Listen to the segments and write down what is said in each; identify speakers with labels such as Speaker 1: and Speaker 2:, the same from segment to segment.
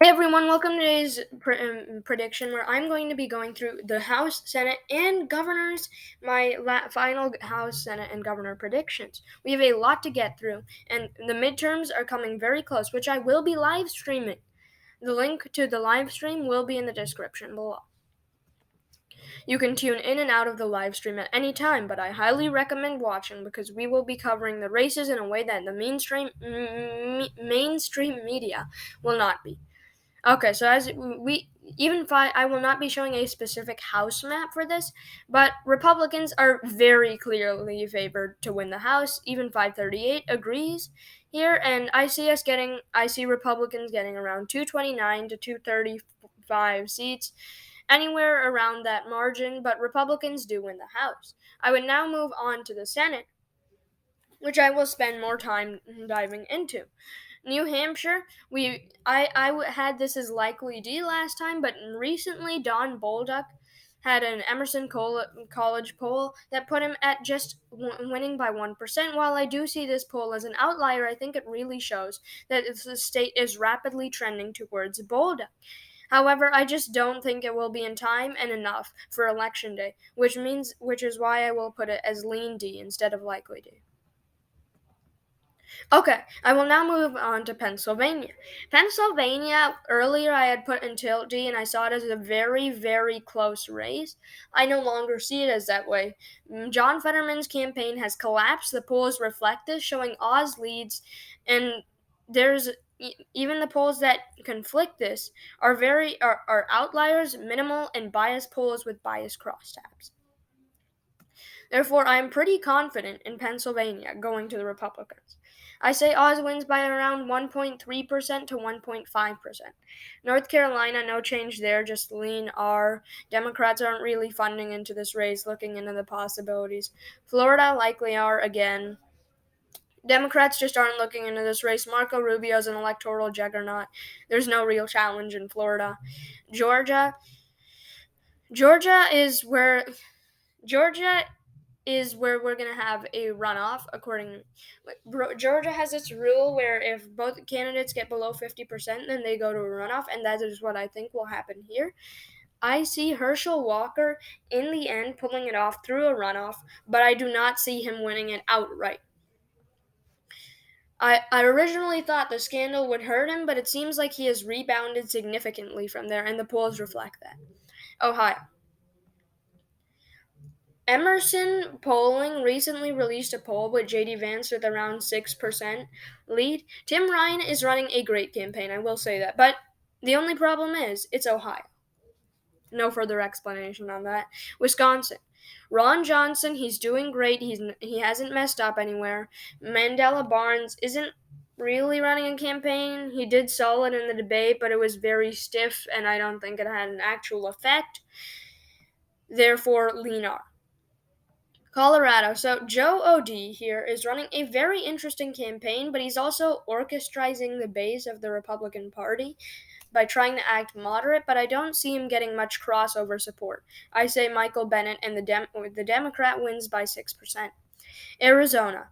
Speaker 1: Hey everyone, welcome to today's prediction where I'm going to be going through the House, Senate, and Governor's, final House, Senate, and Governor predictions. We have a lot to get through, and the midterms are coming very close, which I will be live streaming. The link to the live stream will be in the description below. You can tune in and out of the live stream at any time, but I highly recommend watching because we will be covering the races in a way that the mainstream media will not be. Okay, so as we even if I will not be showing a specific House map for this, but Republicans are very clearly favored to win the House. Even 538 agrees here, and I see Republicans getting around 229 to 235 seats, anywhere around that margin, but Republicans do win the House. I would now move on to the Senate, which I will spend more time diving into. New Hampshire, had this as likely D last time, but recently Don Bolduc had an College poll that put him at just winning by 1%. While I do see this poll as an outlier, I think it really shows that the state is rapidly trending towards Bolduc. However, I just don't think it will be in time and enough for election day, which is why I will put it as lean D instead of likely D. Okay, I will now move on to Pennsylvania. Pennsylvania, earlier I had put in Tilt D and I saw it as a very, very close race. I no longer see it as that way. John Fetterman's campaign has collapsed. The polls reflect this, showing Oz leads, and there's even the polls that conflict this are outliers, minimal, and biased polls with biased crosstabs. Therefore, I am pretty confident in Pennsylvania going to the Republicans. I say Oz wins by around 1.3% to 1.5%. North Carolina, no change there, just lean R. Democrats aren't really funding into this race, looking into the possibilities. Florida, likely R again. Democrats just aren't looking into this race. Marco Rubio's an electoral juggernaut. There's no real challenge in Florida. Georgia, Georgia is where Georgia is where we're going to have a runoff according Georgia has this rule where if both candidates get below 50% then they go to a runoff, and that is what I think will happen here. I see Herschel Walker in the end pulling it off through a runoff, but I do not see him winning it outright. I originally thought the scandal would hurt him, but it seems like he has rebounded significantly from there, and the polls reflect that. Ohio. Emerson Polling recently released a poll with JD Vance with around 6% lead. Tim Ryan is running a great campaign, I will say that. But the only problem is, it's Ohio. No further explanation on that. Wisconsin. Ron Johnson, he's doing great. He hasn't messed up anywhere. Mandela Barnes isn't really running a campaign. He did solid in the debate, but it was very stiff, and I don't think it had an actual effect. Therefore, lean R. Colorado. So Joe O'D here is running a very interesting campaign, but he's also orchestrating the base of the Republican Party by trying to act moderate, but I don't see him getting much crossover support. I say Michael Bennet and the Democrat wins by 6%. Arizona.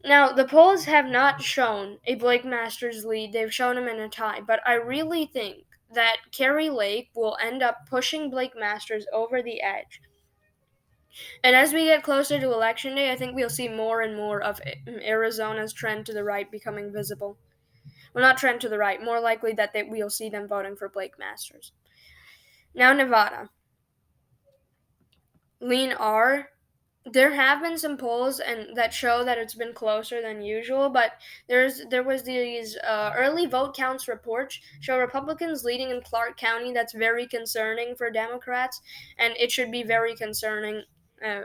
Speaker 1: Now, the polls have not shown a Blake Masters lead. They've shown him in a tie, but I really think that Kerry Lake will end up pushing Blake Masters over the edge. And as we get closer to election day, I think we'll see more and more of Arizona's trend to the right becoming visible. Well, not trend to the right, more likely that we'll see them voting for Blake Masters. Now, Nevada. Lean R. There have been some polls and that show that it's been closer than usual, but there was these early vote counts reports show Republicans leading in Clark County. That's very concerning for Democrats, and it should be very concerning.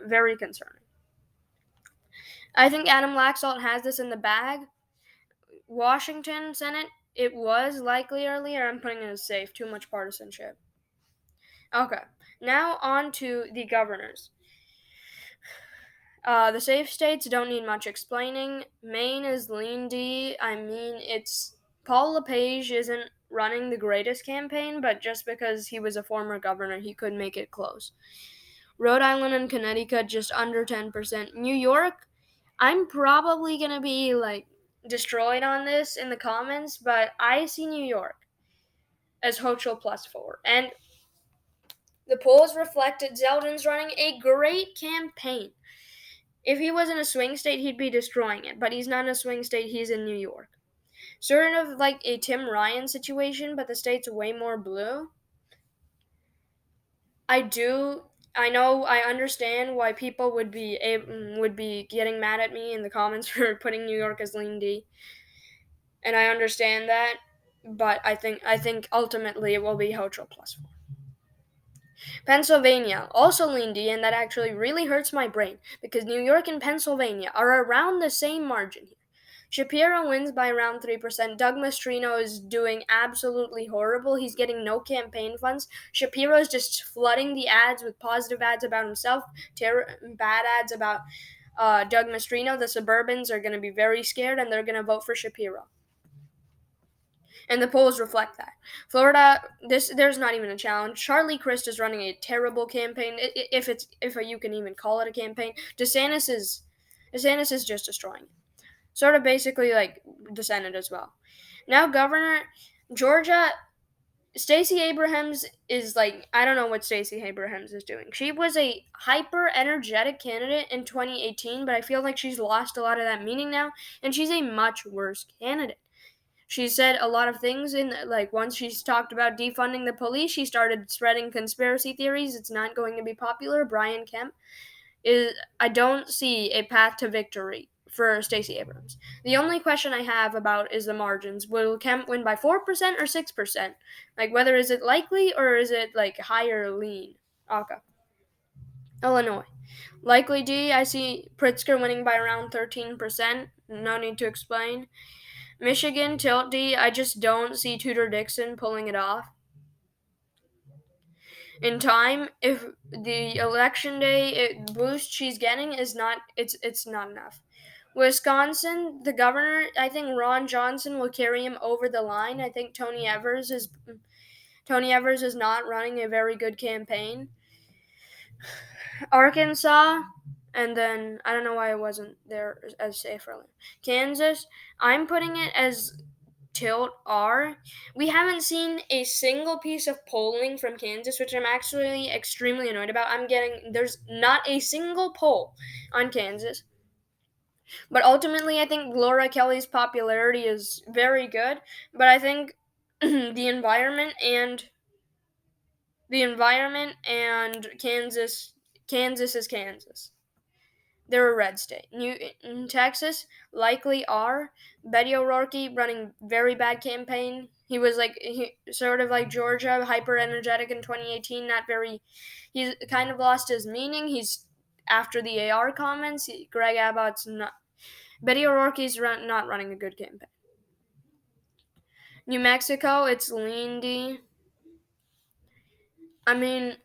Speaker 1: Very concerning. I think Adam Laxalt has this in the bag. Washington Senate, it was likely earlier. I'm putting it as safe. Too much partisanship. Okay, now on to the governors. The safe states don't need much explaining. Maine is lean D. I mean, it's Paul LePage isn't running the greatest campaign, but just because he was a former governor, he could make it close. Rhode Island and Connecticut just under 10%. New York, I'm probably going to be destroyed on this in the comments, but I see New York. as Hochul +4. And the polls reflected Zeldin's running a great campaign. If he was in a swing state, he'd be destroying it, but he's not in a swing state, he's in New York. Sort of like a Tim Ryan situation, but the state's way more blue. I do. I know. I understand why people would be getting mad at me in the comments for putting New York as lean D, and I understand that. But I think ultimately it will be Hochul +4. Pennsylvania also lean D, and that actually really hurts my brain because New York and Pennsylvania are around the same margin here. Shapiro wins by around 3%. Doug Mastrino is doing absolutely horrible. He's getting no campaign funds. Shapiro is just flooding the ads with positive ads about himself, bad ads about Doug Mastrino. The Suburbans are going to be very scared and they're going to vote for Shapiro. And the polls reflect that. Florida, there's not even a challenge. Charlie Crist is running a terrible campaign, if you can even call it a campaign. DeSantis is just destroying it. Sort of basically like the Senate as well. Now, Governor Georgia, Stacey Abrams is like, I don't know what Stacey Abrams is doing. She was a hyper energetic candidate in 2018, but I feel like she's lost a lot of that meaning now, and she's a much worse candidate. She said a lot of things like once she's talked about defunding the police, she started spreading conspiracy theories. It's not going to be popular. Brian Kemp is I don't see a path to victory for Stacey Abrams. The only question I have about is the margins. Will Kemp win by 4% or 6%? Like whether is it likely or is it like higher lean? Okay. Illinois. Likely D, I see Pritzker winning by around 13%. No need to explain. Michigan, tilt D, I just don't see Tudor Dixon pulling it off. In time, if the election day boost she's getting is not it's not enough. Wisconsin, the governor, I think Ron Johnson will carry him over the line. I think Tony Evers is not running a very good campaign. Arkansas, and then I don't know why I wasn't there as safe earlier. Kansas, I'm putting it as tilt R. We haven't seen a single piece of polling from Kansas, which I'm actually extremely annoyed about. There's not a single poll on Kansas. But ultimately, I think Laura Kelly's popularity is very good. But I think the environment and Kansas is Kansas. They're a red state. In Texas, likely are. Betty O'Rourke running very bad campaign. Sort of like Georgia, hyper energetic in 2018. Not very. He's kind of lost his meaning. He's after the AR comments. Greg Abbott's not. Betty O'Rourke's not running a good campaign. New Mexico, it's lean D. I mean,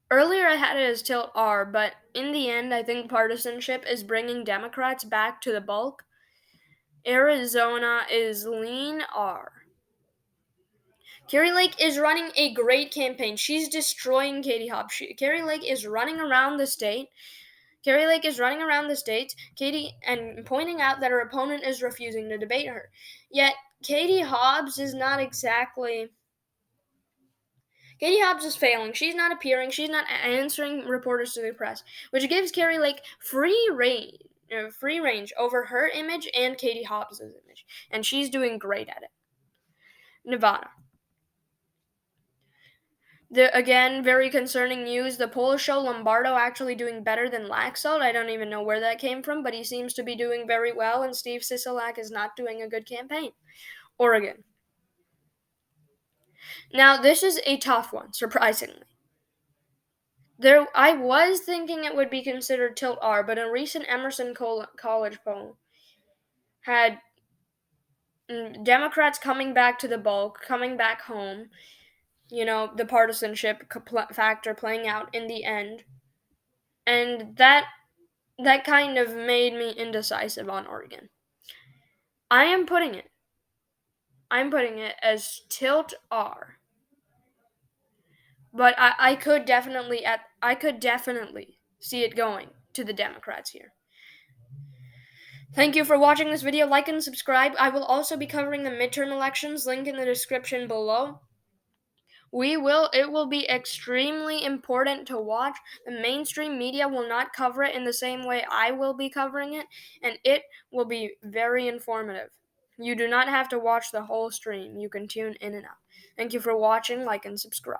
Speaker 1: earlier I had it as tilt R, but in the end, I think partisanship is bringing Democrats back to the bulk. Arizona is lean R. Carrie Lake is running a great campaign. She's destroying Katie Hobbs. Carrie Lake is running around the state. Katie, and pointing out that her opponent is refusing to debate her. Yet, Katie Hobbs is not exactly. Katie Hobbs is failing. She's not appearing. She's not answering reporters to the press, which gives Carrie Lake free range over her image and Katie Hobbs' image, and she's doing great at it. Nevada. Again, very concerning news. The polls show Lombardo actually doing better than Laxalt. I don't even know where that came from, but he seems to be doing very well, and Steve Sisolak is not doing a good campaign. Oregon. Now, this is a tough one, surprisingly. I was thinking it would be considered tilt R, but a recent Emerson College poll had Democrats coming back to the bulk, coming back home, the partisanship factor playing out in the end. And that kind of made me indecisive on Oregon. I'm putting it as tilt R. But I could definitely see it going to the Democrats here. Thank you for watching this video. Like and subscribe. I will also be covering the midterm elections, link in the description below. It will be extremely important to watch. The mainstream media will not cover it in the same way I will be covering it, and it will be very informative. You do not have to watch the whole stream. You can tune in and out. Thank you for watching, like, and subscribe.